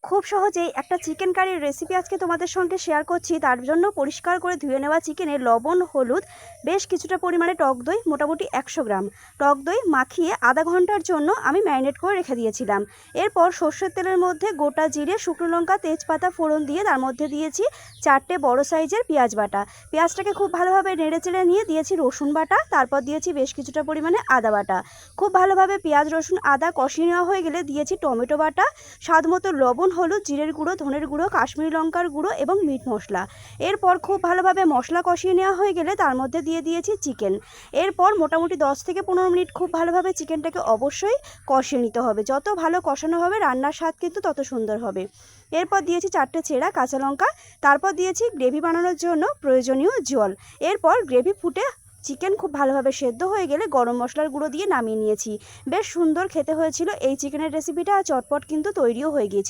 খুব সহজেই একটা চিকেন কারির রেসিপি আজকে তোমাদের সঙ্গে শেয়ার করছি। তার জন্য পরিষ্কার করে ধুয়ে নেওয়া চিকেনে লবণ, হলুদ, বেশ কিছুটা পরিমাণে টক দই, মোটামুটি 100 গ্রাম টক দই মাখিয়ে আধা ঘন্টার জন্য আমি ম্যারিনেট করে রেখে দিয়েছিলাম। এরপর সর্ষের তেলের মধ্যে গোটা জিরে, শুকনো লঙ্কা, তেজপাতা ফোড়ন দিয়ে তার মধ্যে দিয়েছি 4টে বড় সাইজের পেঁয়াজ বাটা। পেঁয়াজটাকে খুব ভালোভাবে নেড়েচেড়ে নিয়ে দিয়েছি রসুন বাটা, তারপর দিয়েছি বেশ কিছুটা পরিমাণে আদা বাটা। খুব ভালোভাবে পেঁয়াজ, রসুন, আদা কষিয়ে নেওয়া হয়ে গেলে দিয়েছি টমেটো বাটা, স্বাদ মতো লবণ, হলুদ, জিরের গুঁড়ো, ধনের গুঁড়ো, কাশ্মীরি লঙ্কার গুঁড়ো এবং মিট মশলা। এরপর খুব ভালোভাবে মশলা কষিয়ে নেওয়া হয়ে গেলে তার মধ্যে দিয়ে দিয়েছি চিকেন। এরপর মোটামুটি 10 থেকে 15 মিনিট খুব ভালোভাবে চিকেনটাকে অবশ্যই কষিয়ে নিতে হবে। যত ভালো কষানো হবে রান্নার স্বাদ কিন্তু তত সুন্দর হবে। এরপর দিয়েছি 4টে চেরা কাঁচা লঙ্কা, তারপর দিয়েছি গ্রেভি বানানোর জন্য প্রয়োজনীয় জল। এরপর গ্রেভি ফুটে চিকেন খুব ভালোভাবে সেদ্ধ হয়ে গেলে গরম মশলার গুঁড়ো দিয়ে নামিয়ে নিয়েছি। বেশ সুন্দর খেতে হয়েছিল এই চিকেনের রেসিপিটা, চটপট কিন্তু তৈরিও হয়ে গিয়েছিল।